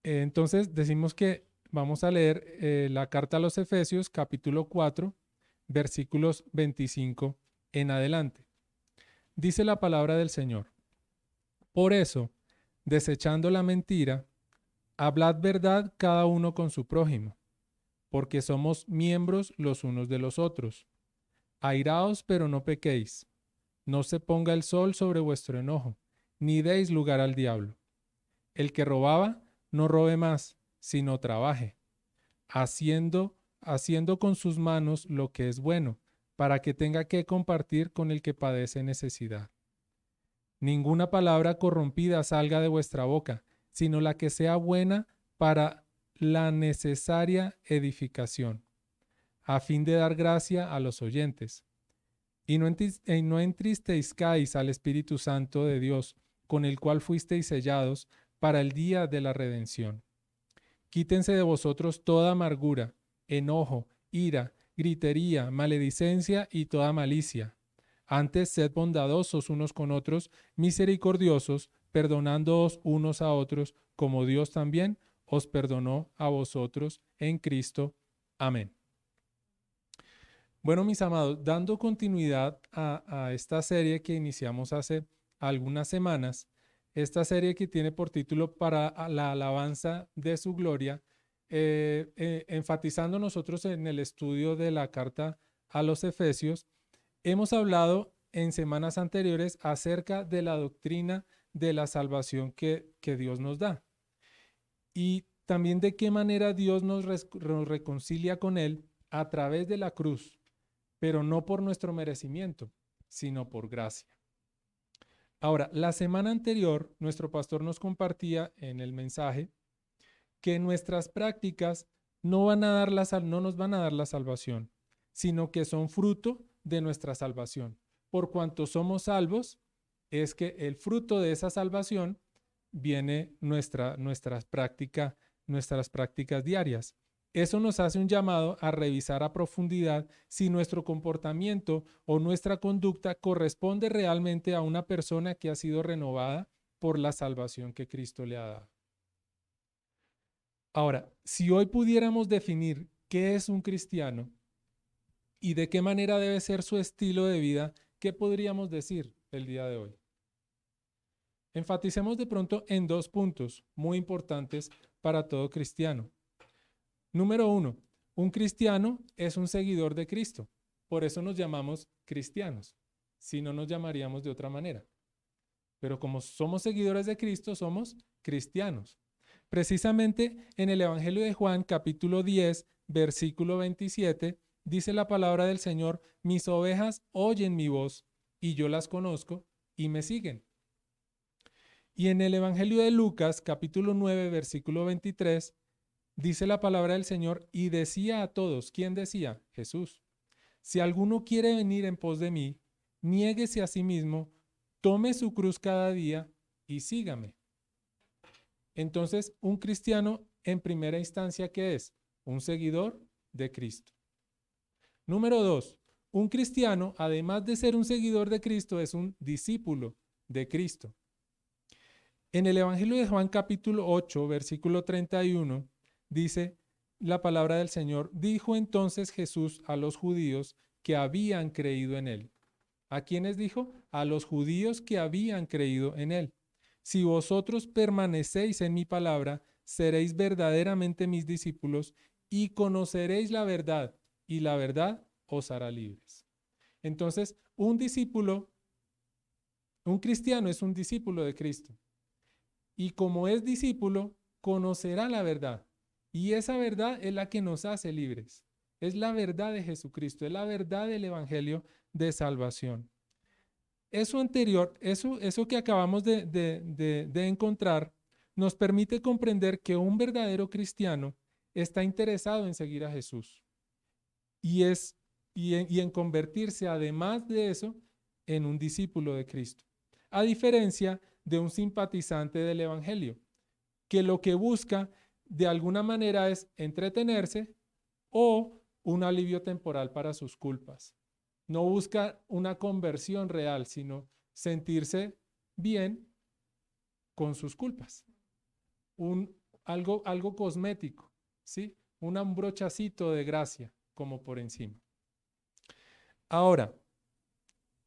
Entonces decimos que vamos a leer la carta a los Efesios, capítulo 4, versículos 25 en adelante. Dice la palabra del Señor. Por eso, desechando la mentira, hablad verdad cada uno con su prójimo, porque somos miembros los unos de los otros. Airaos, pero no pequéis. No se ponga el sol sobre vuestro enojo, ni deis lugar al diablo. El que robaba, no robe más, sino trabaje, haciendo con sus manos lo que es bueno, para que tenga que compartir con el que padece necesidad. Ninguna palabra corrompida salga de vuestra boca, sino la que sea buena para la necesaria edificación, a fin de dar gracia a los oyentes. Y no entristezcáis al Espíritu Santo de Dios, con el cual fuisteis sellados para el día de la redención. Quítense de vosotros toda amargura, enojo, ira, gritería, maledicencia y toda malicia. Antes sed bondadosos unos con otros, misericordiosos, perdonándoos unos a otros, como Dios también os perdonó a vosotros en Cristo. Amén. Bueno, mis amados, dando continuidad a esta serie que iniciamos hace algunas semanas, esta serie que tiene por título Para la alabanza de su gloria, enfatizando nosotros en el estudio de la carta a los Efesios, hemos hablado en semanas anteriores acerca de la doctrina de la salvación que Dios nos da y también de qué manera Dios nos reconcilia con Él a través de la cruz, pero no por nuestro merecimiento, sino por gracia. Ahora, la semana anterior, nuestro pastor nos compartía en el mensaje que nuestras prácticas no nos van a dar la salvación, sino que son fruto de nuestra salvación. Por cuanto somos salvos, es que el fruto de esa salvación viene nuestras prácticas diarias. Eso nos hace un llamado a revisar a profundidad si nuestro comportamiento o nuestra conducta corresponde realmente a una persona que ha sido renovada por la salvación que Cristo le ha dado. Ahora, si hoy pudiéramos definir qué es un cristiano y de qué manera debe ser su estilo de vida, ¿qué podríamos decir el día de hoy? Enfaticemos de pronto en dos puntos muy importantes para todo cristiano. Número uno, un cristiano es un seguidor de Cristo. Por eso nos llamamos cristianos. Si no, nos llamaríamos de otra manera. Pero como somos seguidores de Cristo, somos cristianos. Precisamente en el Evangelio de Juan, capítulo 10, versículo 27, dice la palabra del Señor: mis ovejas oyen mi voz y yo las conozco y me siguen. Y en el Evangelio de Lucas, capítulo 9, versículo 23, dice la palabra del Señor y decía a todos, ¿quién decía? Jesús. Si alguno quiere venir en pos de mí, niéguese a sí mismo, tome su cruz cada día y sígame. Entonces, un cristiano en primera instancia, ¿qué es? Un seguidor de Cristo. Número dos, un cristiano, además de ser un seguidor de Cristo, es un discípulo de Cristo. En el Evangelio de Juan capítulo 8, versículo 31, dice la palabra del Señor: dijo entonces Jesús a los judíos que habían creído en él. ¿A quiénes dijo? A los judíos que habían creído en él. Si vosotros permanecéis en mi palabra, seréis verdaderamente mis discípulos y conoceréis la verdad, y la verdad os hará libres. Entonces, un cristiano es un discípulo de Cristo. Y como es discípulo, conocerá la verdad. Y esa verdad es la que nos hace libres. Es la verdad de Jesucristo, es la verdad del Evangelio de salvación. Eso anterior, eso que acabamos de encontrar, nos permite comprender que un verdadero cristiano está interesado en seguir a Jesús y en convertirse, además de eso, en un discípulo de Cristo. A diferencia de un simpatizante del Evangelio, que lo que busca de alguna manera es entretenerse o un alivio temporal para sus culpas. No busca una conversión real, sino sentirse bien con sus culpas. Un algo cosmético, ¿sí? Un brochacito de gracia, como por encima. Ahora,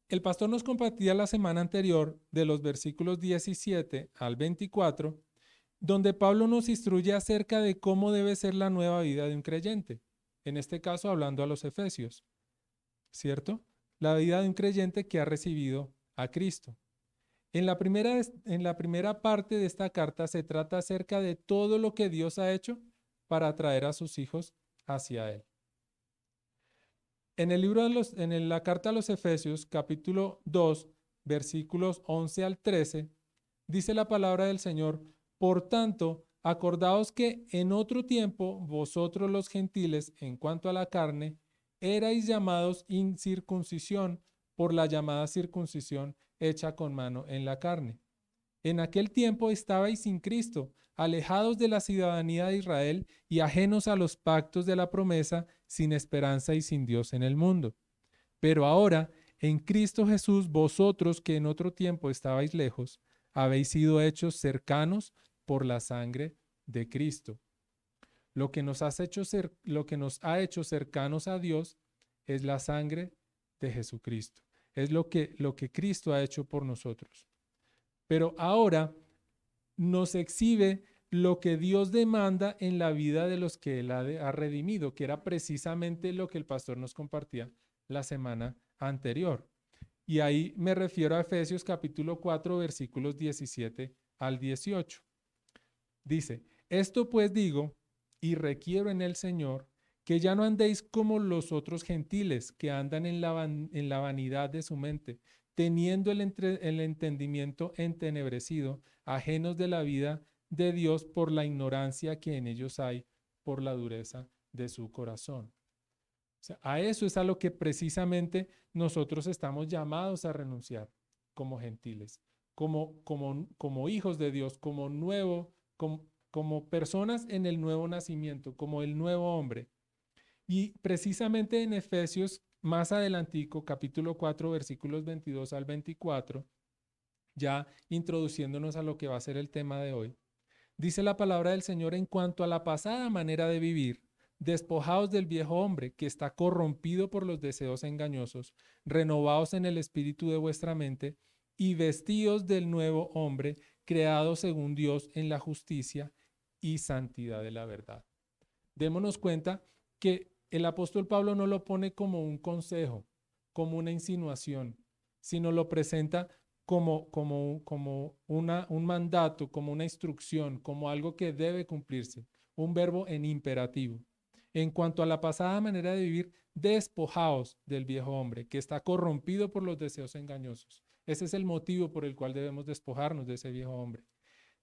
el pastor nos compartía la semana anterior de los versículos 17 al 24, donde Pablo nos instruye acerca de cómo debe ser la nueva vida de un creyente. En este caso, hablando a los efesios, ¿cierto? La vida de un creyente que ha recibido a Cristo. En la primera parte de esta carta se trata acerca de todo lo que Dios ha hecho para atraer a sus hijos hacia Él. En el libro en la carta a los Efesios, capítulo 2, versículos 11 al 13, dice la palabra del Señor: por tanto, acordaos que en otro tiempo vosotros los gentiles, en cuanto a la carne, erais llamados incircuncisión por la llamada circuncisión hecha con mano en la carne. En aquel tiempo estabais sin Cristo, alejados de la ciudadanía de Israel y ajenos a los pactos de la promesa, sin esperanza y sin Dios en el mundo. Pero ahora, en Cristo Jesús, vosotros que en otro tiempo estabais lejos, habéis sido hechos cercanos por la sangre de Cristo. Lo que nos ha hecho cercanos a Dios es la sangre de Jesucristo. Es lo que Cristo ha hecho por nosotros. Pero ahora nos exhibe lo que Dios demanda en la vida de los que Él ha redimido, que era precisamente lo que el pastor nos compartía la semana anterior. Y ahí me refiero a Efesios capítulo 4, versículos 17 al 18. Dice: esto pues digo y requiero en el Señor, que ya no andéis como los otros gentiles que andan en la vanidad de su mente, teniendo el entendimiento entenebrecido, ajenos de la vida de Dios por la ignorancia que en ellos hay, por la dureza de su corazón. O sea, a eso es a lo que precisamente nosotros estamos llamados a renunciar como gentiles, como hijos de Dios, como personas en el nuevo nacimiento, como el nuevo hombre. Y precisamente en Efesios, más adelantico, capítulo 4, versículos 22 al 24, ya introduciéndonos a lo que va a ser el tema de hoy, dice la palabra del Señor: en cuanto a la pasada manera de vivir, despojaos del viejo hombre que está corrompido por los deseos engañosos, renovaos en el espíritu de vuestra mente y vestíos del nuevo hombre, creado según Dios en la justicia y santidad de la verdad. Démonos cuenta que el apóstol Pablo no lo pone como un consejo, como una insinuación, sino lo presenta como un mandato, como una instrucción, como algo que debe cumplirse, un verbo en imperativo. En cuanto a la pasada manera de vivir, despojaos del viejo hombre, que está corrompido por los deseos engañosos. Ese es el motivo por el cual debemos despojarnos de ese viejo hombre.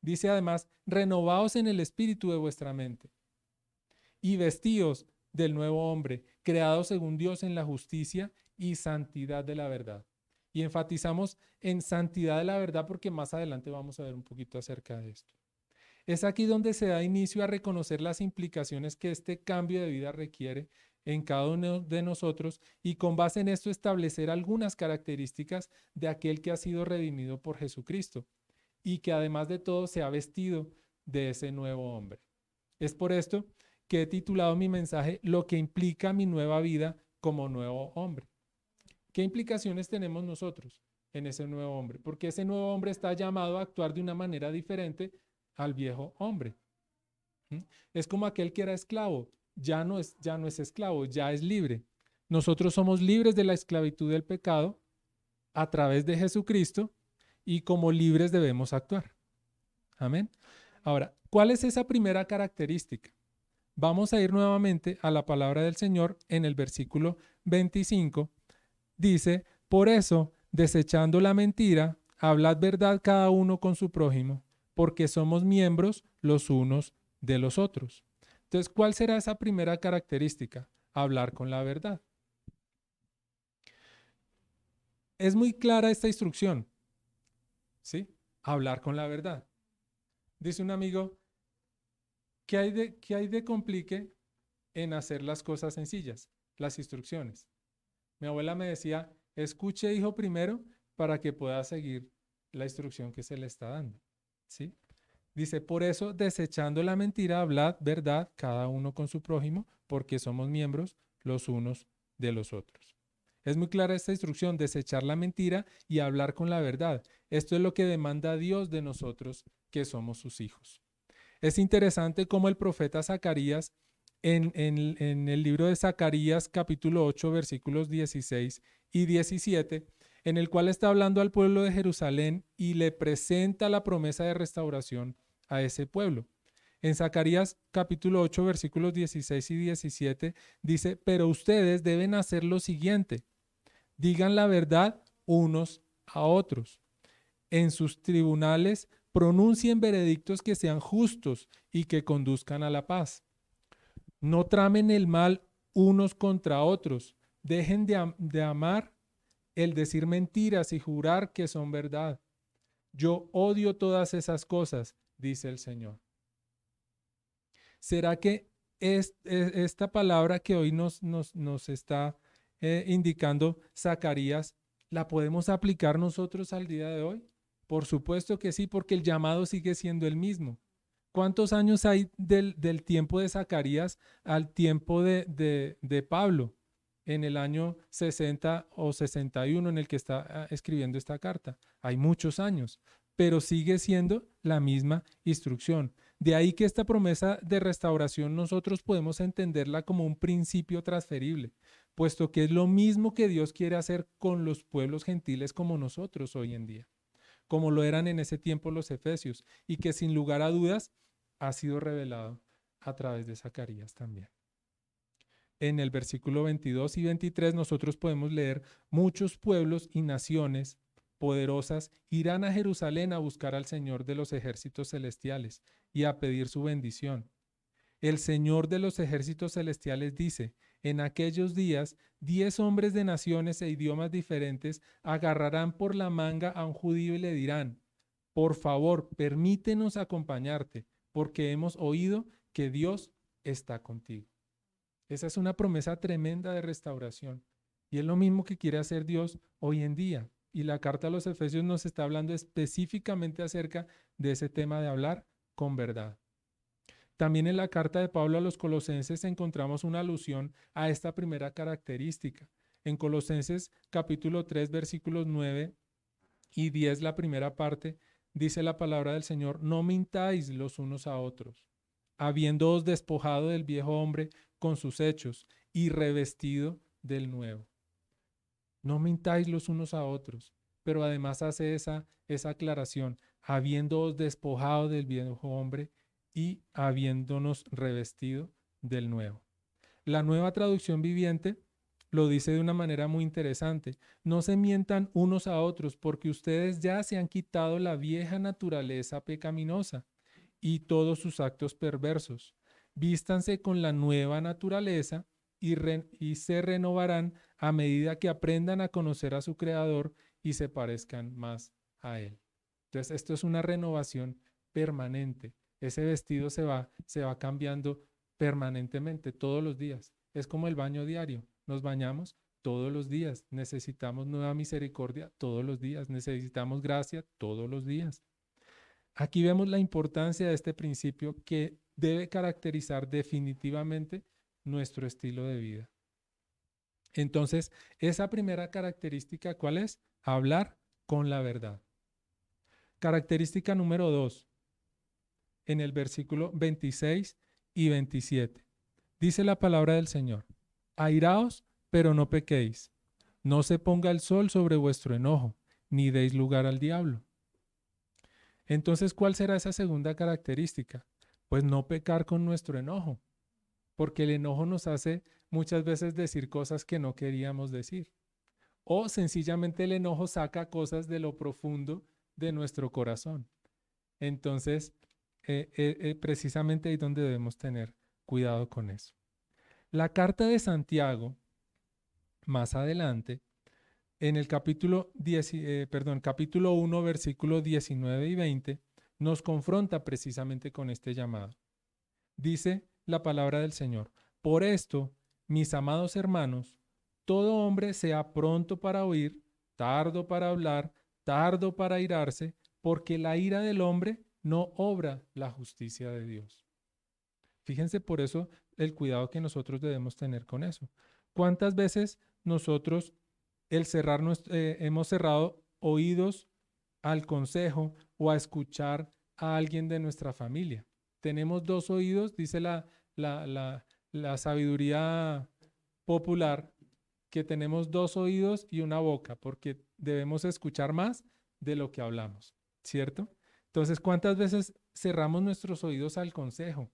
Dice además: renovaos en el espíritu de vuestra mente y vestíos del nuevo hombre, creado según Dios en la justicia y santidad de la verdad. Y enfatizamos en santidad de la verdad porque más adelante vamos a ver un poquito acerca de esto. Es aquí donde se da inicio a reconocer las implicaciones que este cambio de vida requiere en cada uno de nosotros y con base en esto establecer algunas características de aquel que ha sido redimido por Jesucristo y que además de todo se ha vestido de ese nuevo hombre. Es por esto que he titulado mi mensaje: lo que implica mi nueva vida como nuevo hombre. ¿Qué implicaciones tenemos nosotros en ese nuevo hombre? Porque ese nuevo hombre está llamado a actuar de una manera diferente al viejo hombre. Es como aquel que era esclavo, ya no es esclavo, ya es libre. Nosotros somos libres de la esclavitud del pecado a través de Jesucristo y como libres debemos actuar. Amén. Ahora, ¿cuál es esa primera característica? Vamos a ir nuevamente a la palabra del Señor en el versículo 25. Dice: por eso, desechando la mentira, hablad verdad cada uno con su prójimo, porque somos miembros los unos de los otros. Entonces, ¿cuál será esa primera característica? Hablar con la verdad. Es muy clara esta instrucción, ¿sí? Hablar con la verdad. Dice un amigo: qué hay de complique en hacer las cosas sencillas, las instrucciones? Mi abuela me decía: escuche, hijo, primero para que pueda seguir la instrucción que se le está dando, ¿sí? Dice, por eso, desechando la mentira, hablad verdad cada uno con su prójimo, porque somos miembros los unos de los otros. Es muy clara esta instrucción, desechar la mentira y hablar con la verdad. Esto es lo que demanda Dios de nosotros, que somos sus hijos. Es interesante cómo el profeta Zacarías, en el libro de Zacarías capítulo 8, versículos 16 y 17, en el cual está hablando al pueblo de Jerusalén y le presenta la promesa de restauración a ese pueblo. En Zacarías capítulo 8, versículos 16 y 17 dice, pero ustedes deben hacer lo siguiente, digan la verdad unos a otros. En sus tribunales pronuncien veredictos que sean justos y que conduzcan a la paz. No tramen el mal unos contra otros. Dejen de amar el decir mentiras y jurar que son verdad. Yo odio todas esas cosas, dice el Señor. ¿Será que esta palabra que hoy nos está indicando Zacarías, la podemos aplicar nosotros al día de hoy? Por supuesto que sí, porque el llamado sigue siendo el mismo. ¿Cuántos años hay del tiempo de Zacarías al tiempo de Pablo en el año 60 o 61 en el que está escribiendo esta carta? Hay muchos años, pero sigue siendo la misma instrucción. De ahí que esta promesa de restauración nosotros podemos entenderla como un principio transferible, puesto que es lo mismo que Dios quiere hacer con los pueblos gentiles como nosotros hoy en día, como lo eran en ese tiempo los efesios, y que sin lugar a dudas ha sido revelado a través de Zacarías también. En el versículo 22 y 23 nosotros podemos leer, muchos pueblos y naciones poderosas irán a Jerusalén a buscar al Señor de los ejércitos celestiales y a pedir su bendición. El Señor de los ejércitos celestiales dice, en aquellos días 10 hombres de naciones e idiomas diferentes agarrarán por la manga a un judío y le dirán, por favor, permítenos acompañarte, porque hemos oído que Dios está contigo. Esa es una promesa tremenda de restauración. Y es lo mismo que quiere hacer Dios hoy en día. Y la carta a los Efesios nos está hablando específicamente acerca de ese tema de hablar con verdad. También en la carta de Pablo a los Colosenses encontramos una alusión a esta primera característica. En Colosenses capítulo 3 versículos 9 y 10, la primera parte, dice la palabra del Señor, no mintáis los unos a otros, habiéndoos despojado del viejo hombre con sus hechos y revestido del nuevo. No mintáis los unos a otros, pero además hace esa aclaración, habiéndoos despojado del viejo hombre y habiéndonos revestido del nuevo. La Nueva Traducción Viviente lo dice de una manera muy interesante. No se mientan unos a otros porque ustedes ya se han quitado la vieja naturaleza pecaminosa y todos sus actos perversos. Vístanse con la nueva naturaleza y se renovarán a medida que aprendan a conocer a su Creador y se parezcan más a Él. Entonces, esto es una renovación permanente. Ese vestido se va cambiando permanentemente, todos los días. Es como el baño diario. Nos bañamos todos los días. Necesitamos nueva misericordia todos los días. Necesitamos gracia todos los días. Aquí vemos la importancia de este principio que debe caracterizar definitivamente nuestro estilo de vida. Entonces, esa primera característica, ¿cuál es? Hablar con la verdad. Característica número 2, en el versículo 26 y 27. Dice la palabra del Señor, airaos, pero no pequéis. No se ponga el sol sobre vuestro enojo, ni deis lugar al diablo. Entonces, ¿cuál será esa segunda característica? Pues no pecar con nuestro enojo, porque el enojo nos hace muchas veces decir cosas que no queríamos decir. O sencillamente el enojo saca cosas de lo profundo de nuestro corazón. Entonces, precisamente ahí es donde debemos tener cuidado con eso. La carta de Santiago, más adelante, en el capítulo 1, versículos 19 y 20, nos confronta precisamente con este llamado. Dice la palabra del Señor, por esto, mis amados hermanos, todo hombre sea pronto para oír, tardo para hablar, tardo para airarse, porque la ira del hombre no obra la justicia de Dios. Fíjense por eso el cuidado que nosotros debemos tener con eso. ¿Cuántas veces nosotros hemos cerrado oídos al consejo o a escuchar a alguien de nuestra familia? Tenemos dos oídos, dice la, la, la sabiduría popular, que tenemos dos oídos y una boca, porque debemos escuchar más de lo que hablamos, ¿cierto? Entonces, ¿cuántas veces cerramos nuestros oídos al consejo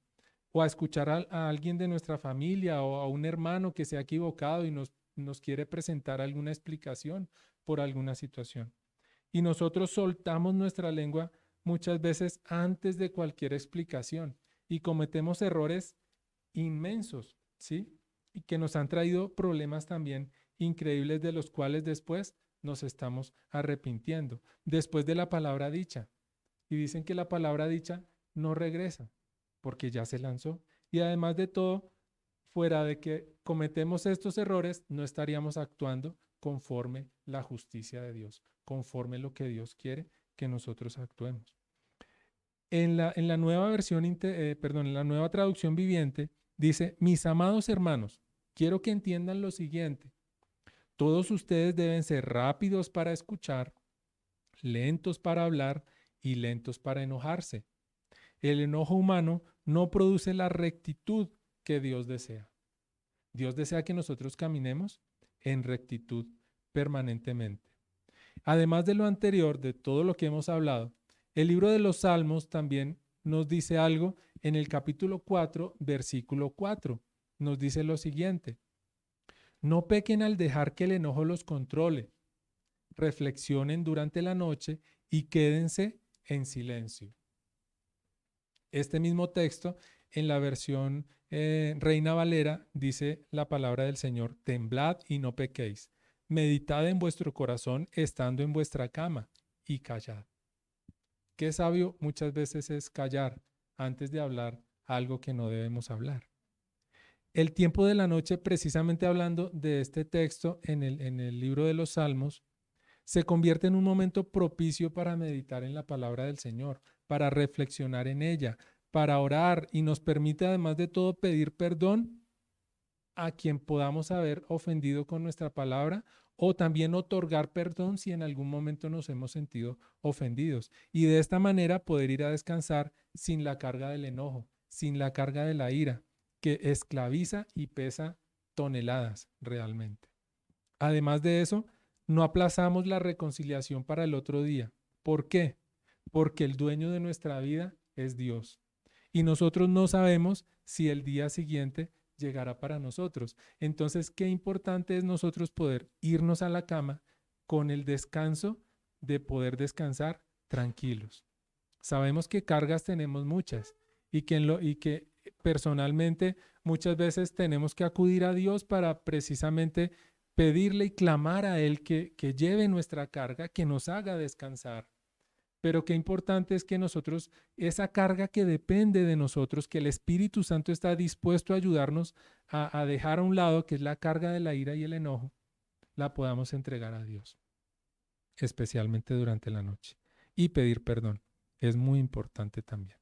o a escuchar a alguien de nuestra familia o a un hermano que se ha equivocado y nos quiere presentar alguna explicación por alguna situación? Y nosotros soltamos nuestra lengua muchas veces antes de cualquier explicación y cometemos errores inmensos, ¿sí? Y que nos han traído problemas también increíbles de los cuales después nos estamos arrepintiendo, después de la palabra dicha. Y dicen que la palabra dicha no regresa porque ya se lanzó. Y además de todo, fuera de que cometemos estos errores, no estaríamos actuando conforme la justicia de Dios, conforme lo que Dios quiere que nosotros actuemos. En la nueva en la nueva traducción viviente, dice: mis amados hermanos, quiero que entiendan lo siguiente. Todos ustedes deben ser rápidos para escuchar, lentos para hablar y lentos para enojarse. El enojo humano no produce la rectitud que Dios desea. Dios desea que nosotros caminemos en rectitud permanentemente. Además de lo anterior, de todo lo que hemos hablado, el libro de los Salmos también nos dice algo en el capítulo 4, versículo 4. Nos dice lo siguiente: no pequen al dejar que el enojo los controle. Reflexionen durante la noche y quédense en silencio. Este mismo texto, en la versión Reina Valera, dice la palabra del Señor: temblad y no pequéis. Meditad en vuestro corazón estando en vuestra cama y callad. Qué sabio muchas veces es callar antes de hablar algo que no debemos hablar. El tiempo de la noche, precisamente hablando de este texto en el libro de los Salmos, se convierte en un momento propicio para meditar en la palabra del Señor, para reflexionar en ella, para orar, y nos permite además de todo pedir perdón a quien podamos haber ofendido con nuestra palabra, o también otorgar perdón si en algún momento nos hemos sentido ofendidos. Y de esta manera poder ir a descansar sin la carga del enojo, sin la carga de la ira, que esclaviza y pesa toneladas realmente. Además de eso, no aplazamos la reconciliación para el otro día. ¿Por qué? Porque el dueño de nuestra vida es Dios. Y nosotros no sabemos si el día siguiente llegará para nosotros. Entonces, qué importante es nosotros poder irnos a la cama con el descanso de poder descansar tranquilos. Sabemos que cargas tenemos muchas y que personalmente muchas veces tenemos que acudir a Dios para precisamente pedirle y clamar a Él que lleve nuestra carga, que nos haga descansar. Pero qué importante es que nosotros, esa carga que depende de nosotros, que el Espíritu Santo está dispuesto a ayudarnos a dejar a un lado, que es la carga de la ira y el enojo, la podamos entregar a Dios, especialmente durante la noche. Y pedir perdón es muy importante también.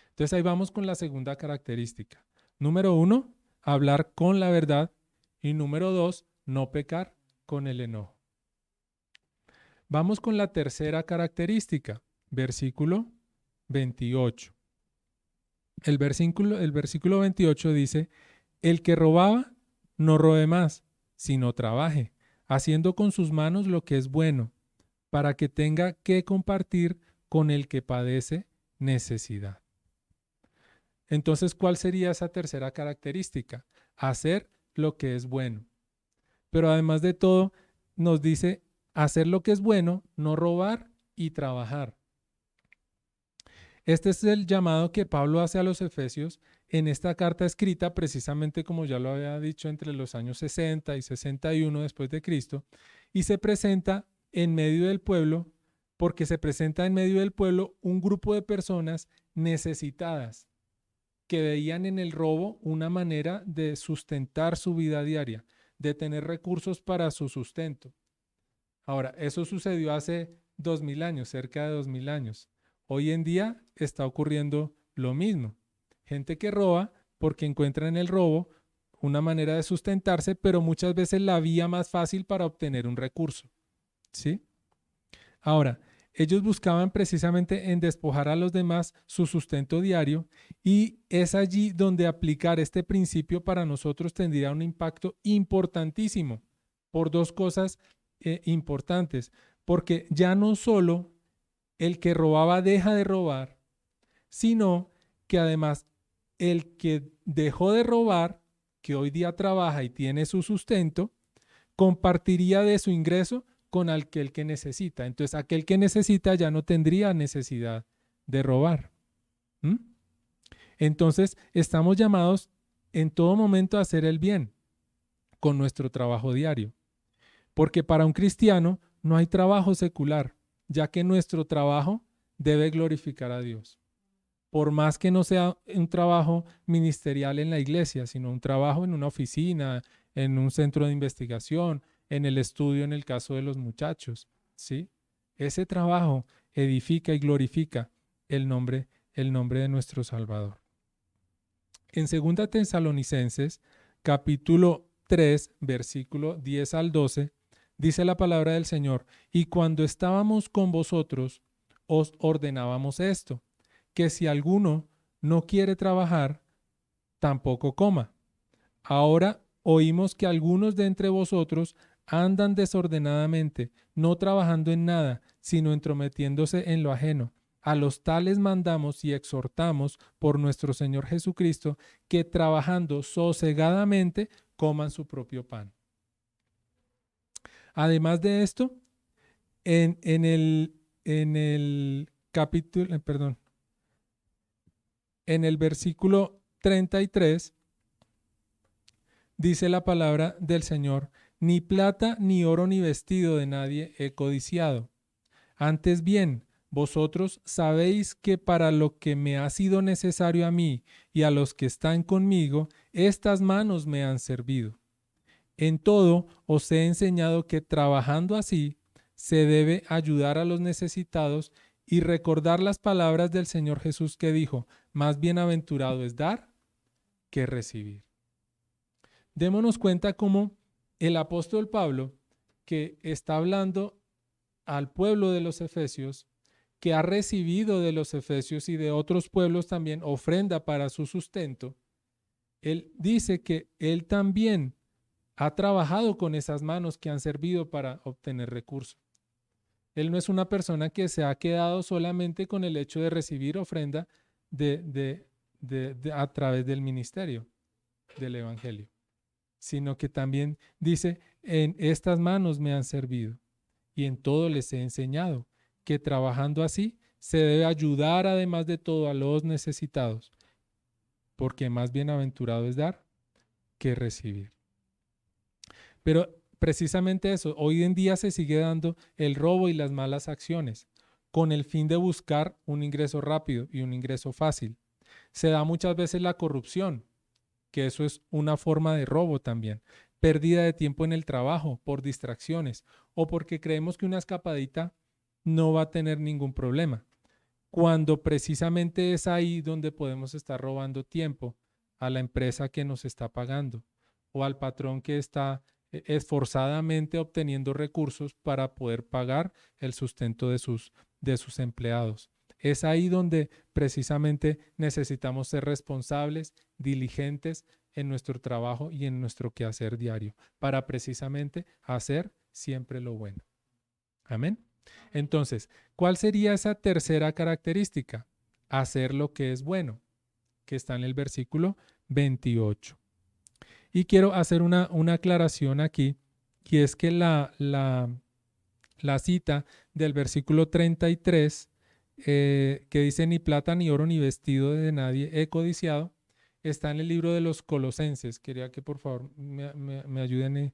Entonces ahí vamos con la segunda característica. Número 1, hablar con la verdad. Y número 2, no pecar con el enojo. Vamos con la tercera característica, versículo 28. El versículo 28 dice: el que robaba, no robe más, sino trabaje, haciendo con sus manos lo que es bueno, para que tenga que compartir con el que padece necesidad. Entonces, ¿cuál sería esa tercera característica? Hacer lo que es bueno. Pero además de todo, nos dice hacer lo que es bueno, no robar y trabajar. Este es el llamado que Pablo hace a los Efesios en esta carta escrita precisamente, como ya lo había dicho, entre los años 60 y 61 después de Cristo, y se presenta en medio del pueblo, porque se presenta en medio del pueblo un grupo de personas necesitadas que veían en el robo una manera de sustentar su vida diaria, de tener recursos para su sustento. Ahora, eso sucedió hace 2000 años, cerca de 2000 años. Hoy en día está ocurriendo lo mismo. Gente que roba porque encuentra en el robo una manera de sustentarse, pero muchas veces la vía más fácil para obtener un recurso. ¿Sí? Ahora, ellos buscaban precisamente en despojar a los demás su sustento diario y es allí donde aplicar este principio para nosotros tendría un impacto importantísimo por dos cosas importantes. Porque ya no solo el que robaba deja de robar, sino que además el que dejó de robar, que hoy día trabaja y tiene su sustento, compartiría de su ingreso con aquel que necesita. Entonces, aquel que necesita ya no tendría necesidad de robar. ¿Mm? Entonces, estamos llamados en todo momento a hacer el bien con nuestro trabajo diario. Porque para un cristiano no hay trabajo secular, ya que nuestro trabajo debe glorificar a Dios. Por más que no sea un trabajo ministerial en la iglesia, sino un trabajo en una oficina, en un centro de investigación, en el estudio en el caso de los muchachos, ¿sí? Ese trabajo edifica y glorifica el nombre de nuestro Salvador. En 2 Tesalonicenses, capítulo 3, versículo 10 al 12, dice la palabra del Señor: y cuando estábamos con vosotros, os ordenábamos esto, que si alguno no quiere trabajar, tampoco coma. Ahora oímos que algunos de entre vosotros andan desordenadamente, no trabajando en nada, sino entrometiéndose en lo ajeno. A los tales mandamos y exhortamos por nuestro Señor Jesucristo que trabajando sosegadamente coman su propio pan. Además de esto, en el capítulo, perdón, en el versículo 33 dice la palabra del Señor: ni plata, ni oro, ni vestido de nadie he codiciado. Antes bien, vosotros sabéis que para lo que me ha sido necesario a mí y a los que están conmigo, estas manos me han servido. En todo os he enseñado que trabajando así se debe ayudar a los necesitados y recordar las palabras del Señor Jesús que dijo: más bienaventurado es dar que recibir. Démonos cuenta cómo el apóstol Pablo, que está hablando al pueblo de los Efesios, que ha recibido de los Efesios y de otros pueblos también ofrenda para su sustento, él dice que él también ha trabajado con esas manos que han servido para obtener recursos. Él no es una persona que se ha quedado solamente con el hecho de recibir ofrenda a través del ministerio del Evangelio, sino que también dice: en estas manos me han servido y en todo les he enseñado que trabajando así se debe ayudar además de todo a los necesitados, porque más bienaventurado es dar que recibir. Pero precisamente eso, hoy en día se sigue dando el robo y las malas acciones con el fin de buscar un ingreso rápido y un ingreso fácil. Se da muchas veces la corrupción, que eso es una forma de robo también. Pérdida de tiempo en el trabajo por distracciones o porque creemos que una escapadita no va a tener ningún problema, cuando precisamente es ahí donde podemos estar robando tiempo a la empresa que nos está pagando o al patrón que está esforzadamente obteniendo recursos para poder pagar el sustento de sus empleados. Es ahí donde precisamente necesitamos ser responsables, diligentes en nuestro trabajo y en nuestro quehacer diario, para precisamente hacer siempre lo bueno. Amén. Entonces, ¿cuál sería esa tercera característica? Hacer lo que es bueno, que está en el versículo 28. Y quiero hacer una aclaración aquí, y es que la cita del versículo 33, que dice: ni plata, ni oro, ni vestido de nadie he codiciado, está en el libro de los Colosenses. Quería que por favor me ayuden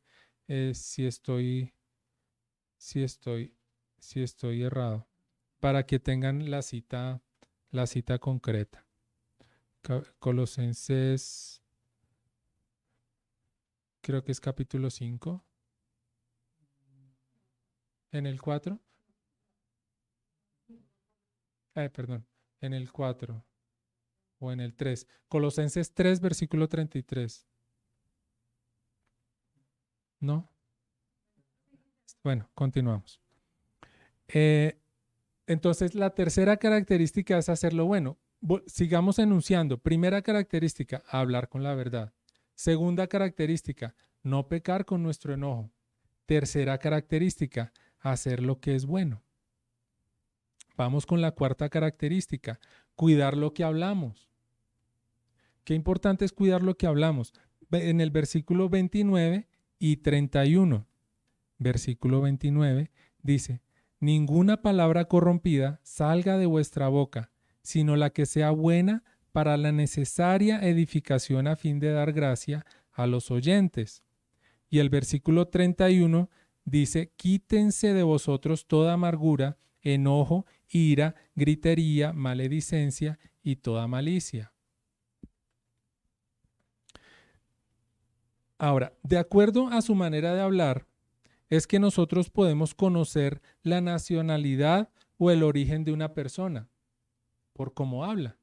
si estoy, si estoy, si estoy errado, para que tengan la cita concreta. Colosenses, creo que es capítulo 5, en el 4. perdón, en el 4 o en el 3. Colosenses 3, versículo 33. ¿No? Bueno, continuamos. Eh, entonces, la tercera característica es hacerlo bueno. Sigamos enunciando. Primera característica, hablar con la verdad. Segunda característica, no pecar con nuestro enojo. Tercera característica, hacer lo que es bueno. Vamos con la cuarta característica, cuidar lo que hablamos. Qué importante es cuidar lo que hablamos. En el versículo 29 y 31, versículo 29, dice, ninguna palabra corrompida salga de vuestra boca, sino la que sea buena para la necesaria edificación a fin de dar gracia a los oyentes. Y el versículo 31 dice, quítense de vosotros toda amargura, enojo, ira, gritería, maledicencia y toda malicia. Ahora, de acuerdo a su manera de hablar, es que nosotros podemos conocer la nacionalidad o el origen de una persona por cómo habla,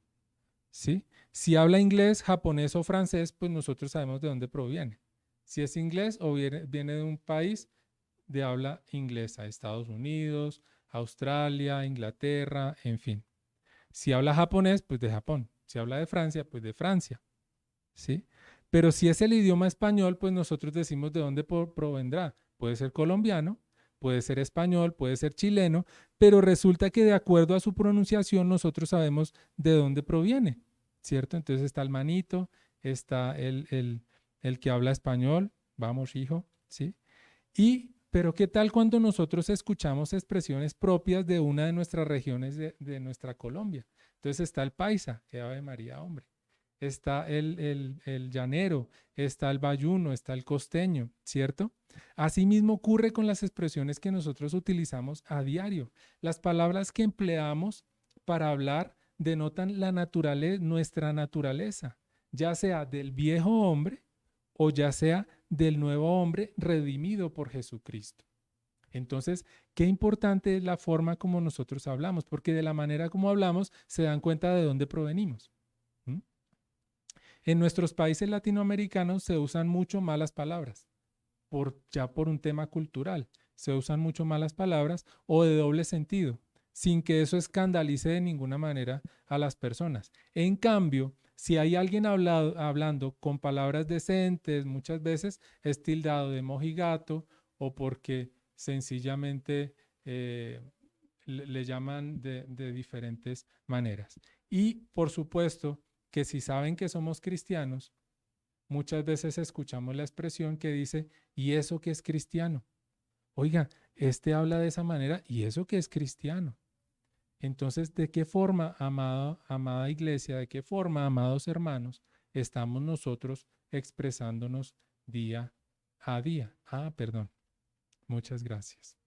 ¿sí? Si habla inglés, japonés o francés, pues nosotros sabemos de dónde proviene. Si es inglés o viene de un país de habla inglesa, Estados Unidos, Australia, Inglaterra, en fin. Si habla japonés, pues de Japón. Si habla de Francia, pues de Francia, ¿sí? Pero si es el idioma español, pues nosotros decimos de dónde provendrá. Puede ser colombiano, puede ser español, puede ser chileno, pero resulta que de acuerdo a su pronunciación nosotros sabemos de dónde proviene, ¿cierto? Entonces está el manito, está el que habla español, vamos hijo, ¿sí? Pero ¿qué tal cuando nosotros escuchamos expresiones propias de una de nuestras regiones de nuestra Colombia? Entonces está el paisa, que Ave María, hombre. Está el llanero, está el bayuno, está el costeño, ¿cierto? Asimismo ocurre con las expresiones que nosotros utilizamos a diario. Las palabras que empleamos para hablar denotan nuestra naturaleza, ya sea del viejo hombre o ya sea del nuevo hombre redimido por Jesucristo. Entonces, qué importante es la forma como nosotros hablamos, porque de la manera como hablamos se dan cuenta de dónde provenimos. ¿Mm? En nuestros países latinoamericanos se usan mucho malas palabras, ya por un tema cultural. Se usan mucho malas palabras o de doble sentido, sin que eso escandalice de ninguna manera a las personas. En cambio, si hay alguien hablando con palabras decentes, muchas veces es tildado de mojigato o porque sencillamente le llaman de diferentes maneras. Y por supuesto que si saben que somos cristianos, muchas veces escuchamos la expresión que dice, ¿y eso que es cristiano? Oiga, este habla de esa manera, ¿y eso que es cristiano? Entonces, ¿de qué forma, amada iglesia, de qué forma, amados hermanos, estamos nosotros expresándonos día a día? Perdón. Muchas gracias.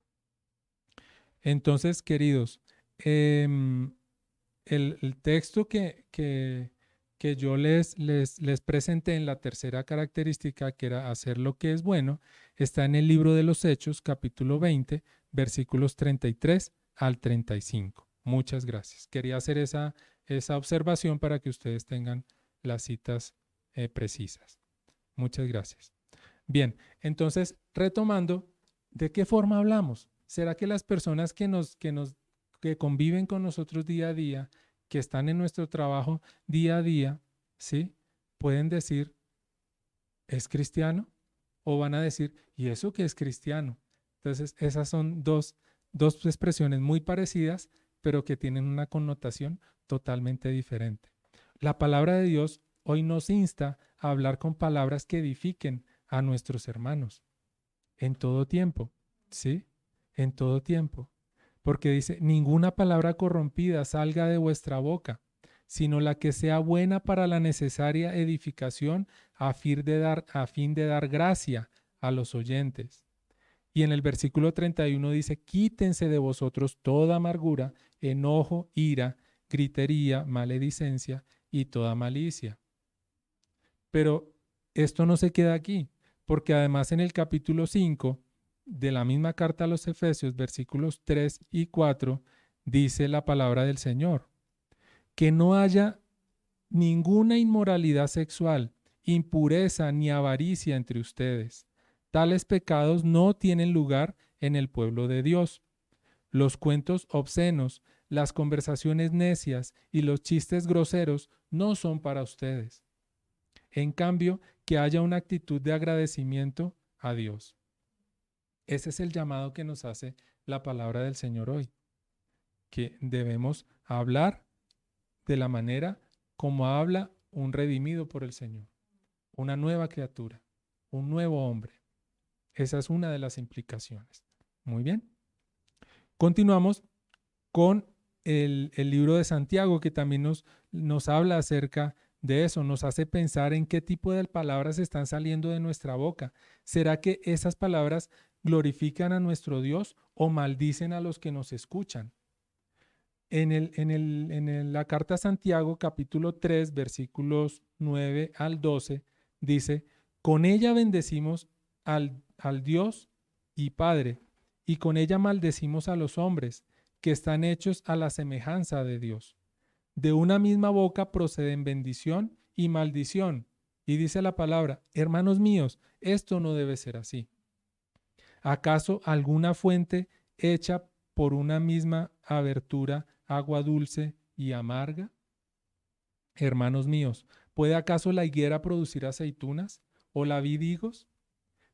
Entonces, queridos, el texto que yo les presenté en la tercera característica, que era hacer lo que es bueno, está en el libro de los Hechos, capítulo 20, versículos 33 al 35. Muchas gracias. Quería hacer esa observación para que ustedes tengan las citas precisas. Muchas gracias. Bien, entonces, retomando, ¿de qué forma hablamos? ¿Será que las personas que conviven con nosotros día a día, que están en nuestro trabajo día a día, ¿sí? Pueden decir, ¿es cristiano? O van a decir, ¿y eso qué es cristiano? Entonces, esas son dos expresiones muy parecidas, pero que tienen una connotación totalmente diferente. La palabra de Dios hoy nos insta a hablar con palabras que edifiquen a nuestros hermanos en todo tiempo, ¿sí? En todo tiempo. Porque dice, ninguna palabra corrompida salga de vuestra boca, sino la que sea buena para la necesaria edificación a fin de dar gracia a los oyentes. Y en el versículo 31 dice, quítense de vosotros toda amargura, enojo, ira, gritería, maledicencia y toda malicia. Pero esto no se queda aquí, porque además en el capítulo 5 de la misma carta a los Efesios, versículos 3 y 4, dice la palabra del Señor, que no haya ninguna inmoralidad sexual, impureza ni avaricia entre ustedes. Tales pecados no tienen lugar en el pueblo de Dios. Los cuentos obscenos, las conversaciones necias y los chistes groseros no son para ustedes. En cambio, que haya una actitud de agradecimiento a Dios. Ese es el llamado que nos hace la palabra del Señor hoy, que debemos hablar de la manera como habla un redimido por el Señor, una nueva criatura, un nuevo hombre. Esa es una de las implicaciones. Muy bien. Continuamos con el libro de Santiago, que también nos habla acerca de eso, nos hace pensar en qué tipo de palabras están saliendo de nuestra boca. ¿Será que esas palabras glorifican a nuestro Dios o maldicen a los que nos escuchan? La carta a Santiago, capítulo 3, versículos 9 al 12, dice, con ella bendecimos al Dios y Padre, y con ella maldecimos a los hombres, que están hechos a la semejanza de Dios. De una misma boca proceden bendición y maldición. Y dice la palabra, hermanos míos, esto no debe ser así. ¿Acaso alguna fuente hecha por una misma abertura, agua dulce y amarga? Hermanos míos, ¿puede acaso la higuera producir aceitunas o la vid higos?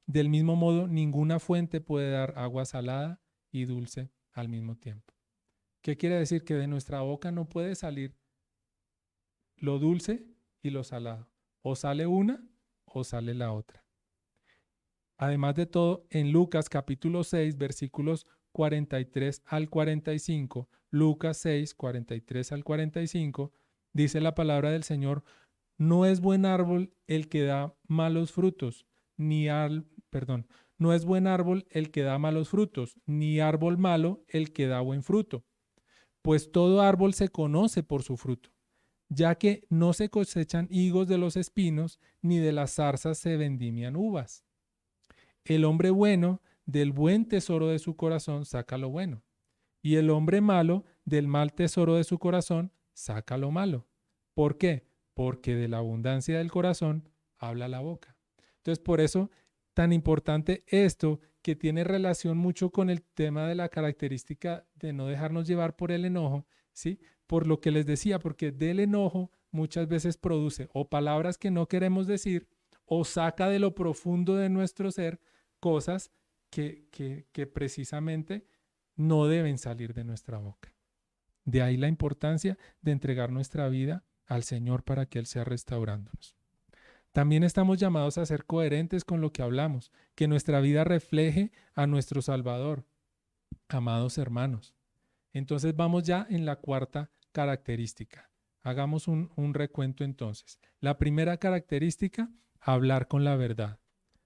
Del mismo modo, ninguna fuente puede dar agua salada y dulce al mismo tiempo. ¿Qué quiere decir? Que de nuestra boca no puede salir lo dulce y lo salado. O sale una o sale la otra. Además de todo, en Lucas capítulo 6, versículos 43 al 45, Lucas 6, 43 al 45, dice la palabra del Señor, no es buen árbol el que da malos frutos, no es buen árbol el que da malos frutos, ni árbol malo el que da buen fruto. Pues todo árbol se conoce por su fruto, ya que no se cosechan higos de los espinos, ni de las zarzas se vendimian uvas. El hombre bueno del buen tesoro de su corazón saca lo bueno, y el hombre malo del mal tesoro de su corazón saca lo malo. ¿Por qué? Porque de la abundancia del corazón habla la boca. Entonces, por eso tan importante esto, que tiene relación mucho con el tema de la característica de no dejarnos llevar por el enojo, ¿sí? Por lo que les decía, porque del enojo muchas veces produce o palabras que no queremos decir o saca de lo profundo de nuestro ser cosas que precisamente no deben salir de nuestra boca. De ahí la importancia de entregar nuestra vida al Señor para que Él sea restaurándonos. También estamos llamados a ser coherentes con lo que hablamos, que nuestra vida refleje a nuestro Salvador, amados hermanos. Entonces vamos ya en la cuarta característica. Hagamos un recuento entonces. La primera característica, hablar con la verdad.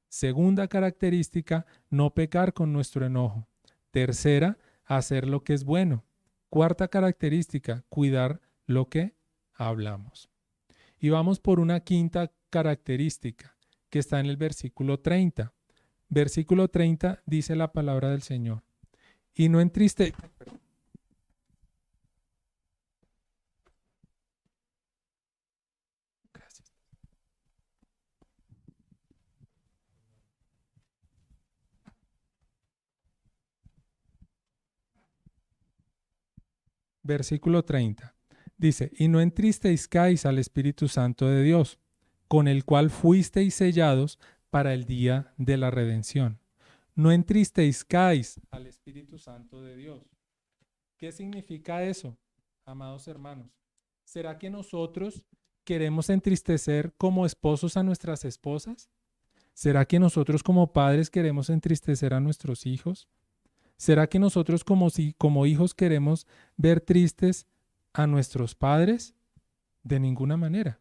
Segunda característica, no pecar con nuestro enojo. Tercera, hacer lo que es bueno. Cuarta característica, cuidar lo que hablamos. Y vamos por una quinta característica que está en el versículo 30. Versículo 30 dice la palabra del Señor. Y no entristezcan. Versículo 30. Dice, y no entristezcáis al Espíritu Santo de Dios, con el cual fuisteis sellados para el día de la redención. No entristezcáis al Espíritu Santo de Dios. ¿Qué significa eso, amados hermanos? ¿Será que nosotros queremos entristecer como esposos a nuestras esposas? ¿Será que nosotros como padres queremos entristecer a nuestros hijos? ¿Será que nosotros como hijos queremos ver tristes a nuestros padres? De ninguna manera,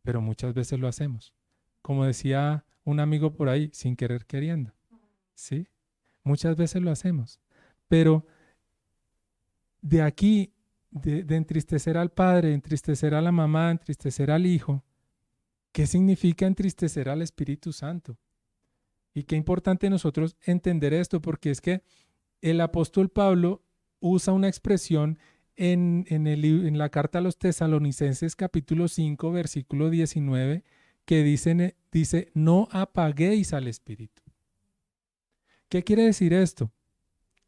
pero muchas veces lo hacemos. Como decía un amigo por ahí, sin querer queriendo. ¿Sí? Muchas veces lo hacemos. Pero de aquí, de entristecer al padre, entristecer a la mamá, entristecer al hijo, ¿qué significa entristecer al Espíritu Santo? Y qué importante nosotros entender esto, porque es que el apóstol Pablo usa una expresión en la carta a los Tesalonicenses capítulo 5, versículo 19, que dice, no apaguéis al Espíritu. ¿Qué quiere decir esto?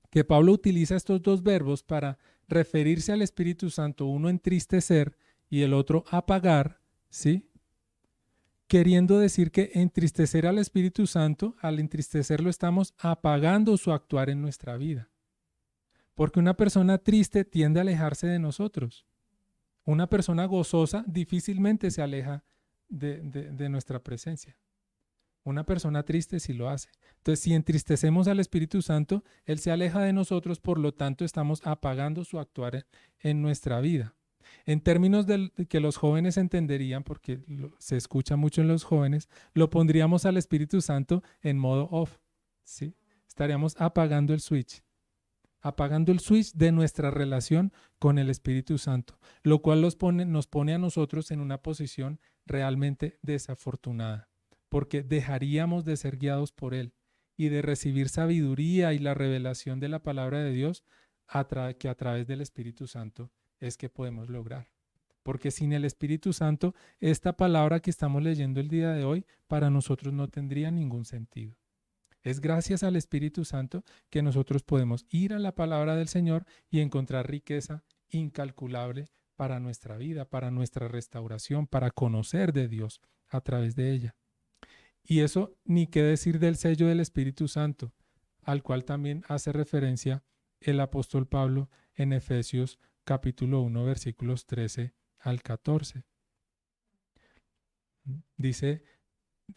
Que Pablo utiliza estos dos verbos para referirse al Espíritu Santo, uno entristecer y el otro apagar, ¿sí? Queriendo decir que entristecer al Espíritu Santo, al entristecerlo estamos apagando su actuar en nuestra vida. Porque una persona triste tiende a alejarse de nosotros. Una persona gozosa difícilmente se aleja de nuestra presencia. Una persona triste sí lo hace. Entonces, si entristecemos al Espíritu Santo, Él se aleja de nosotros, por lo tanto, estamos apagando su actuar en nuestra vida. En términos de que los jóvenes entenderían, porque se escucha mucho en los jóvenes, lo pondríamos al Espíritu Santo en modo off, ¿sí? Estaríamos apagando el switch de nuestra relación con el Espíritu Santo, lo cual nos pone a nosotros en una posición realmente desafortunada, porque dejaríamos de ser guiados por Él y de recibir sabiduría y la revelación de la palabra de Dios que a través del Espíritu Santo es que podemos lograr. Porque sin el Espíritu Santo, esta palabra que estamos leyendo el día de hoy para nosotros no tendría ningún sentido. Es gracias al Espíritu Santo que nosotros podemos ir a la palabra del Señor y encontrar riqueza incalculable para nuestra vida, para nuestra restauración, para conocer de Dios a través de ella. Y eso ni qué decir del sello del Espíritu Santo, al cual también hace referencia el apóstol Pablo en Efesios capítulo 1, versículos 13 al 14. Dice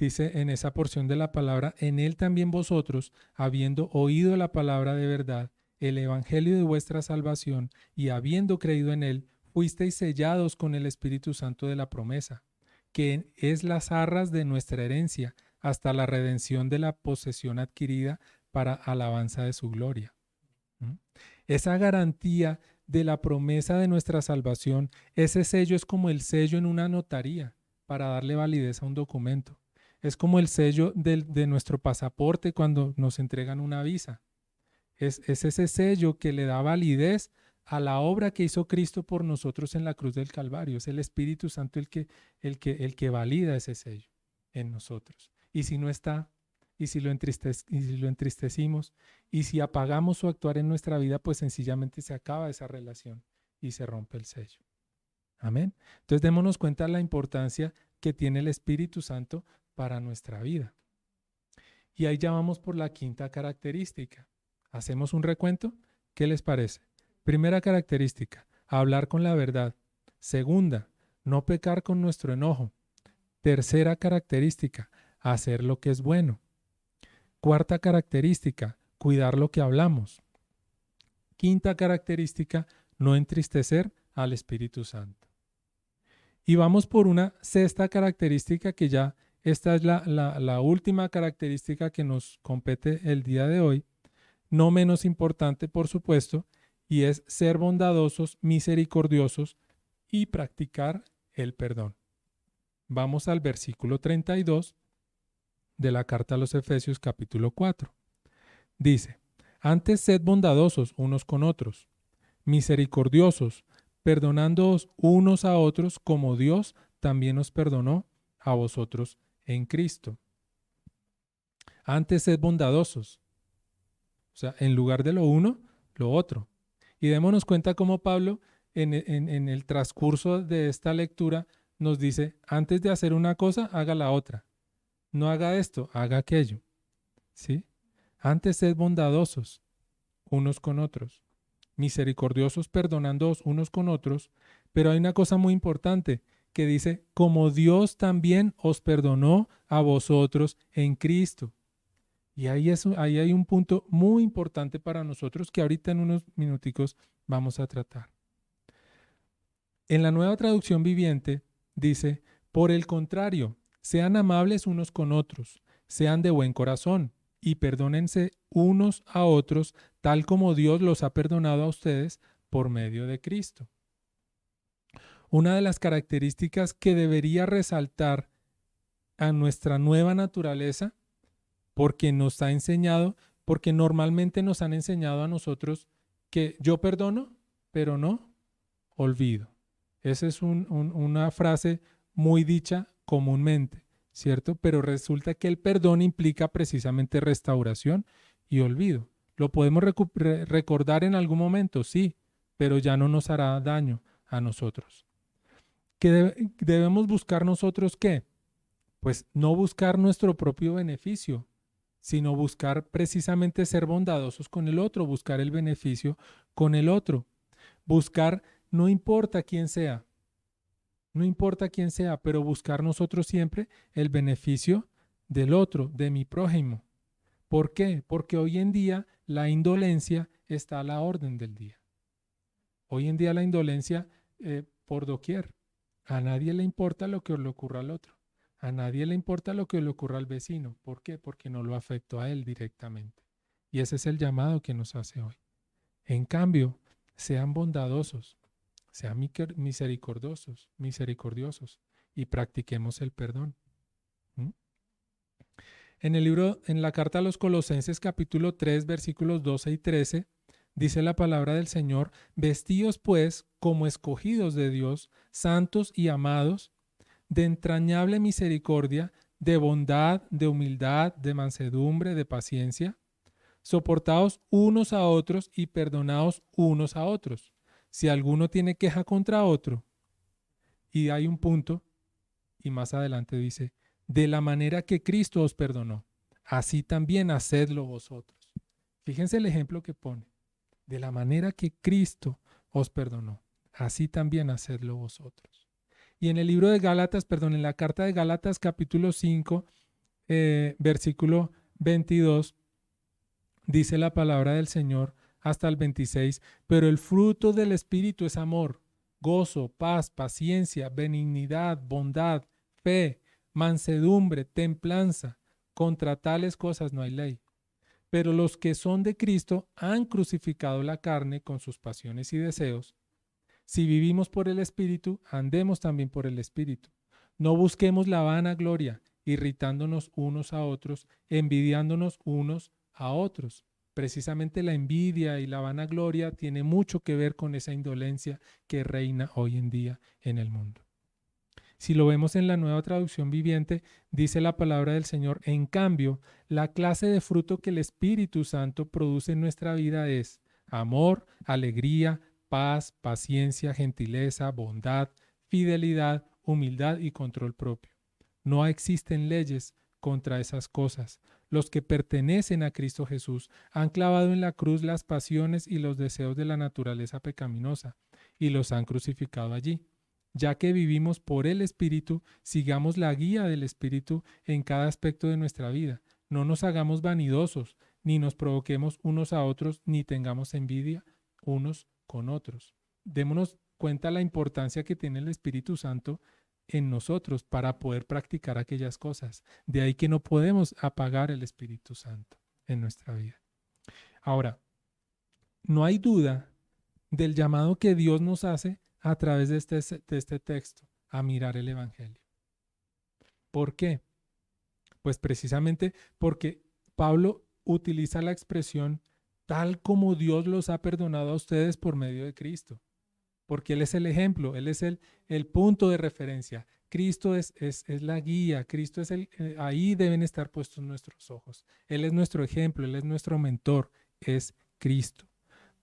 en esa porción de la palabra, en él también vosotros, habiendo oído la palabra de verdad, el evangelio de vuestra salvación, y habiendo creído en él, fuisteis sellados con el Espíritu Santo de la promesa, que es las arras de nuestra herencia, hasta la redención de la posesión adquirida para alabanza de su gloria. Esa garantía de la promesa de nuestra salvación, ese sello es como el sello en una notaría para darle validez a un documento. Es como el sello de nuestro pasaporte cuando nos entregan una visa. Es ese sello que le da validez a la obra que hizo Cristo por nosotros en la cruz del Calvario. Es el Espíritu Santo el que valida ese sello en nosotros. Y si no está, y si lo entristecimos, y si apagamos su actuar en nuestra vida, pues sencillamente se acaba esa relación y se rompe el sello. Amén. Entonces démonos cuenta de la importancia que tiene el Espíritu Santo para nuestra vida. Y ahí ya vamos por la quinta característica. ¿Hacemos un recuento? ¿Qué les parece? Primera característica, hablar con la verdad. Segunda, no pecar con nuestro enojo. Tercera característica, hacer lo que es bueno. Cuarta característica, cuidar lo que hablamos. Quinta característica, no entristecer al Espíritu Santo. Y vamos por una sexta característica que ya esta es la última característica que nos compete el día de hoy, no menos importante por supuesto, y es ser bondadosos, misericordiosos y practicar el perdón. Vamos al versículo 32 de la carta a los Efesios capítulo 4. Dice, antes sed bondadosos unos con otros, misericordiosos, perdonándoos unos a otros como Dios también os perdonó a vosotros en Cristo. Antes sed bondadosos. O sea, en lugar de lo uno, lo otro. Y démonos cuenta cómo Pablo en el transcurso de esta lectura nos dice, antes de hacer una cosa, haga la otra. No haga esto, haga aquello. ¿Sí? Antes sed bondadosos unos con otros, misericordiosos, perdonándoos unos con otros, pero hay una cosa muy importante que dice, como Dios también os perdonó a vosotros en Cristo. Y ahí hay un punto muy importante para nosotros que ahorita en unos minuticos vamos a tratar. En la Nueva Traducción Viviente dice, por el contrario, sean amables unos con otros, sean de buen corazón y perdónense unos a otros, tal como Dios los ha perdonado a ustedes por medio de Cristo. Una de las características que debería resaltar a nuestra nueva naturaleza, porque nos ha enseñado, porque normalmente nos han enseñado a nosotros que yo perdono, pero no olvido. Esa es una frase muy dicha comúnmente, ¿cierto? Pero resulta que el perdón implica precisamente restauración y olvido. ¿Lo podemos recordar en algún momento? Sí, pero ya no nos hará daño a nosotros. ¿Qué debemos buscar nosotros qué? Pues no buscar nuestro propio beneficio, sino buscar precisamente ser bondadosos con el otro, buscar el beneficio con el otro. Buscar, no importa quién sea, no importa quién sea, pero buscar nosotros siempre el beneficio del otro, de mi prójimo. ¿Por qué? Porque hoy en día la indolencia está a la orden del día. Hoy en día la indolencia por doquier. A nadie le importa lo que le ocurra al otro. A nadie le importa lo que le ocurra al vecino. ¿Por qué? Porque no lo afectó a él directamente. Y ese es el llamado que nos hace hoy. En cambio, sean bondadosos, sean misericordiosos y practiquemos el perdón. ¿Mm? En la carta a los Colosenses capítulo 3 versículos 12 y 13, dice la palabra del Señor: vestíos pues como escogidos de Dios, santos y amados, de entrañable misericordia, de bondad, de humildad, de mansedumbre, de paciencia, soportaos unos a otros y perdonaos unos a otros. Si alguno tiene queja contra otro, y hay un punto, y más adelante dice, de la manera que Cristo os perdonó, así también hacedlo vosotros. Fíjense el ejemplo que pone. De la manera que Cristo os perdonó, así también hacedlo vosotros. Y en el libro de Gálatas, en la carta de Gálatas capítulo 5, versículo 22, dice la palabra del Señor hasta el 26, pero el fruto del Espíritu es amor, gozo, paz, paciencia, benignidad, bondad, fe, mansedumbre, templanza. Contra tales cosas no hay ley. Pero los que son de Cristo han crucificado la carne con sus pasiones y deseos. Si vivimos por el Espíritu, andemos también por el Espíritu. No busquemos la vana gloria, irritándonos unos a otros, envidiándonos unos a otros. Precisamente la envidia y la vanagloria tiene mucho que ver con esa indolencia que reina hoy en día en el mundo. Si lo vemos en la Nueva Traducción Viviente, dice la palabra del Señor: en cambio, la clase de fruto que el Espíritu Santo produce en nuestra vida es amor, alegría, paz, paciencia, gentileza, bondad, fidelidad, humildad y control propio. No existen leyes contra esas cosas. Los que pertenecen a Cristo Jesús han clavado en la cruz las pasiones y los deseos de la naturaleza pecaminosa y los han crucificado allí. Ya que vivimos por el Espíritu, sigamos la guía del Espíritu en cada aspecto de nuestra vida. No nos hagamos vanidosos, ni nos provoquemos unos a otros, ni tengamos envidia unos con otros. Démonos cuenta la importancia que tiene el Espíritu Santo en nosotros para poder practicar aquellas cosas. De ahí que no podemos apagar el Espíritu Santo en nuestra vida. Ahora, no hay duda del llamado que Dios nos hace a través de este texto a mirar el Evangelio. ¿Por qué? Pues precisamente porque Pablo utiliza la expresión tal como Dios los ha perdonado a ustedes por medio de Cristo. Porque Él es el ejemplo, Él es el punto de referencia. Cristo es la guía, Cristo es ahí deben estar puestos nuestros ojos. Él es nuestro ejemplo, Él es nuestro mentor, es Cristo.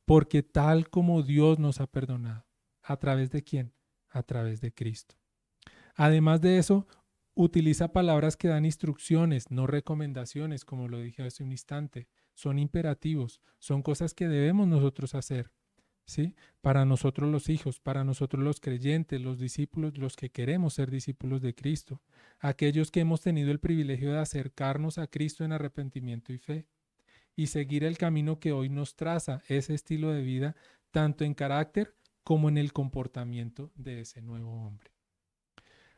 Porque tal como Dios nos ha perdonado. ¿A través de quién? A través de Cristo. Además de eso, utiliza palabras que dan instrucciones, no recomendaciones, como lo dije hace un instante. Son imperativos, son cosas que debemos nosotros hacer, ¿sí? Para nosotros los hijos, para nosotros los creyentes, los discípulos, los que queremos ser discípulos de Cristo, aquellos que hemos tenido el privilegio de acercarnos a Cristo en arrepentimiento y fe, y seguir el camino que hoy nos traza ese estilo de vida, tanto en carácter como en el comportamiento de ese nuevo hombre.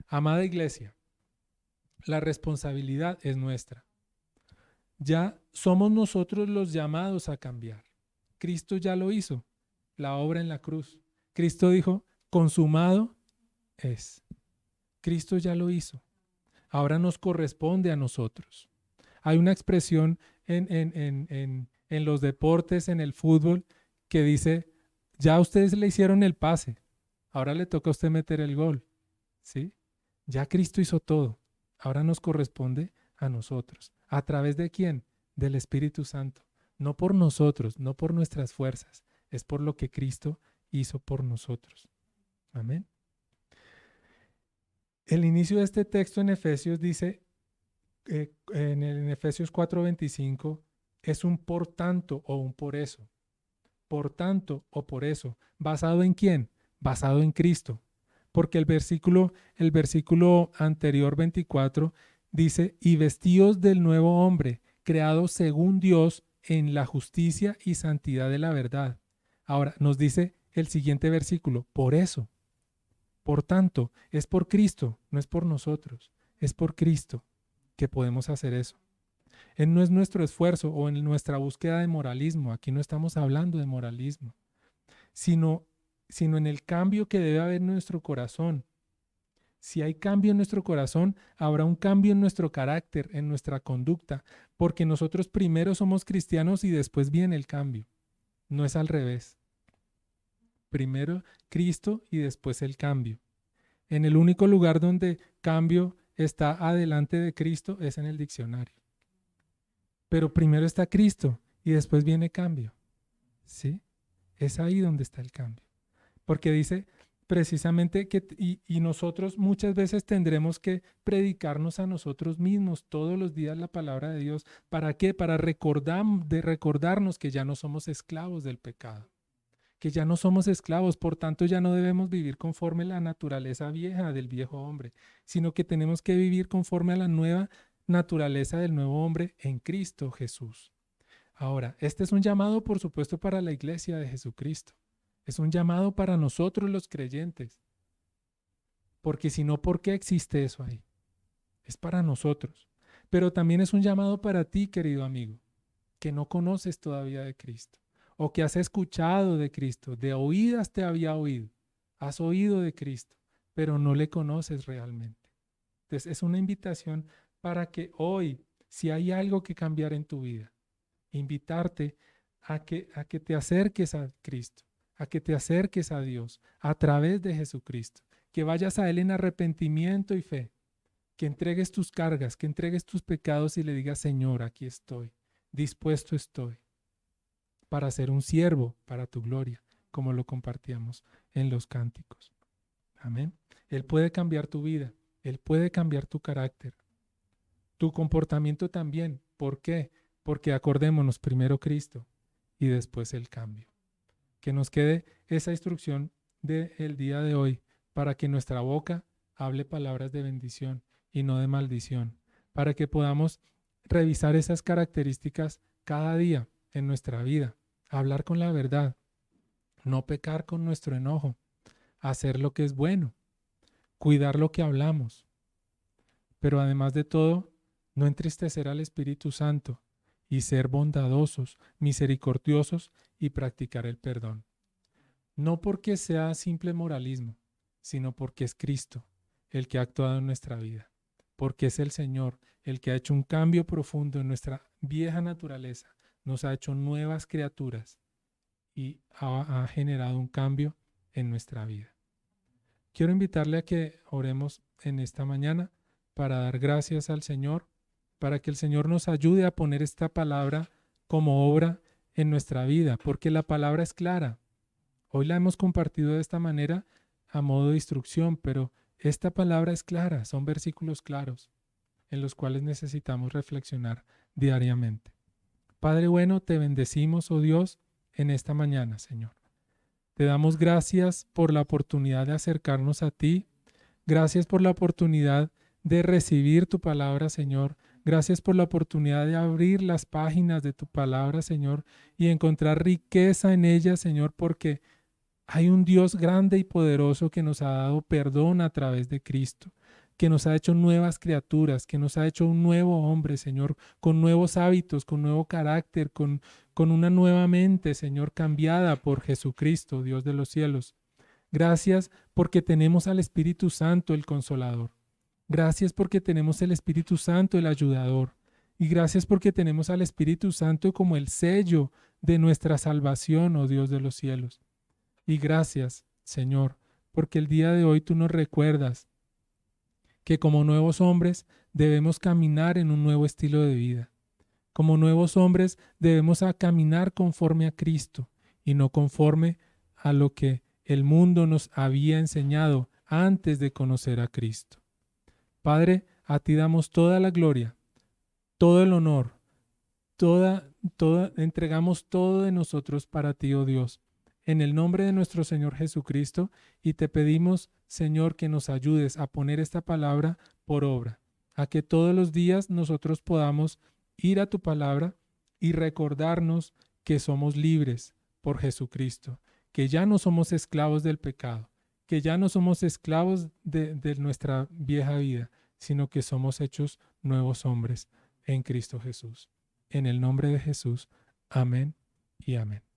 Amada iglesia, la responsabilidad es nuestra. Ya somos nosotros los llamados a cambiar. Cristo ya lo hizo, la obra en la cruz. Cristo dijo, consumado es. Cristo ya lo hizo. Ahora nos corresponde a nosotros. Hay una expresión en los deportes, en el fútbol, que dice, ya ustedes le hicieron el pase, ahora le toca a usted meter el gol, ¿sí? Ya Cristo hizo todo, ahora nos corresponde a nosotros. ¿A través de quién? Del Espíritu Santo. No por nosotros, no por nuestras fuerzas, es por lo que Cristo hizo por nosotros. Amén. El inicio de este texto en Efesios dice, en Efesios 4:25, es un por tanto o un por eso. Por tanto o por eso. ¿Basado en quién? Basado en Cristo. Porque el versículo anterior 24 dice, y vestidos del nuevo hombre, creado según Dios en la justicia y santidad de la verdad. Ahora nos dice el siguiente versículo, por eso. Por tanto, es por Cristo, no es por nosotros, es por Cristo que podemos hacer eso. No es nuestro esfuerzo o en nuestra búsqueda de moralismo, aquí no estamos hablando de moralismo, sino en el cambio que debe haber en nuestro corazón. Si hay cambio en nuestro corazón, habrá un cambio en nuestro carácter, en nuestra conducta, porque nosotros primero somos cristianos y después viene el cambio. No es al revés. Primero Cristo y después el cambio. En el único lugar donde cambio está adelante de Cristo es en el diccionario. Pero primero está Cristo y después viene cambio. ¿Sí? Es ahí donde está el cambio. Porque dice precisamente que, y nosotros muchas veces tendremos que predicarnos a nosotros mismos todos los días la palabra de Dios. ¿Para qué? Para recordarnos que ya no somos esclavos del pecado. Que ya no somos esclavos, por tanto ya no debemos vivir conforme a la naturaleza vieja del viejo hombre, sino que tenemos que vivir conforme a la nueva naturaleza del nuevo hombre en Cristo Jesús. Ahora, este es un llamado, por supuesto, para la iglesia de Jesucristo. Es un llamado para nosotros los creyentes. Porque si no, ¿por qué existe eso ahí? Es para nosotros. Pero también es un llamado para ti, querido amigo, que no conoces todavía de Cristo. O que has escuchado de Cristo, de oídas te había oído. Has oído de Cristo, pero no le conoces realmente. Entonces, es una invitación para que hoy, si hay algo que cambiar en tu vida, invitarte a que te acerques a Cristo, a que te acerques a Dios a través de Jesucristo, que vayas a Él en arrepentimiento y fe, que entregues tus cargas, que entregues tus pecados y le digas, Señor, aquí estoy, dispuesto estoy para ser un siervo para tu gloria, como lo compartíamos en los cánticos. Amén. Él puede cambiar tu vida, Él puede cambiar tu carácter, tu comportamiento también. ¿Por qué? Porque acordémonos, primero Cristo y después el cambio. Que nos quede esa instrucción del día de hoy para que nuestra boca hable palabras de bendición y no de maldición, para que podamos revisar esas características cada día en nuestra vida, hablar con la verdad, no pecar con nuestro enojo, hacer lo que es bueno, cuidar lo que hablamos, pero además de todo, no entristecer al Espíritu Santo y ser bondadosos, misericordiosos y practicar el perdón. No porque sea simple moralismo, sino porque es Cristo el que ha actuado en nuestra vida, porque es el Señor el que ha hecho un cambio profundo en nuestra vieja naturaleza, nos ha hecho nuevas criaturas y ha generado un cambio en nuestra vida. Quiero invitarle a que oremos en esta mañana para dar gracias al Señor, para que el Señor nos ayude a poner esta palabra como obra en nuestra vida, porque la palabra es clara. Hoy la hemos compartido de esta manera a modo de instrucción, pero esta palabra es clara, son versículos claros en los cuales necesitamos reflexionar diariamente. Padre bueno, te bendecimos, oh Dios, en esta mañana, Señor. Te damos gracias por la oportunidad de acercarnos a ti. Gracias por la oportunidad de recibir tu palabra, Señor. Gracias por la oportunidad de abrir las páginas de tu palabra, Señor, y encontrar riqueza en ella, Señor, porque hay un Dios grande y poderoso que nos ha dado perdón a través de Cristo, que nos ha hecho nuevas criaturas, que nos ha hecho un nuevo hombre, Señor, con nuevos hábitos, con nuevo carácter, con una nueva mente, Señor, cambiada por Jesucristo, Dios de los cielos. Gracias porque tenemos al Espíritu Santo, el Consolador. Gracias porque tenemos el Espíritu Santo, el Ayudador. Y gracias porque tenemos al Espíritu Santo como el sello de nuestra salvación, oh Dios de los cielos. Y gracias, Señor, porque el día de hoy tú nos recuerdas que como nuevos hombres debemos caminar en un nuevo estilo de vida. Como nuevos hombres debemos caminar conforme a Cristo y no conforme a lo que el mundo nos había enseñado antes de conocer a Cristo. Padre, a ti damos toda la gloria, todo el honor, entregamos todo de nosotros para ti, oh Dios, en el nombre de nuestro Señor Jesucristo, y te pedimos, Señor, que nos ayudes a poner esta palabra por obra, a que todos los días nosotros podamos ir a tu palabra y recordarnos que somos libres por Jesucristo, que ya no somos esclavos del pecado, que ya no somos esclavos de nuestra vieja vida, sino que somos hechos nuevos hombres en Cristo Jesús. En el nombre de Jesús. Amén y amén.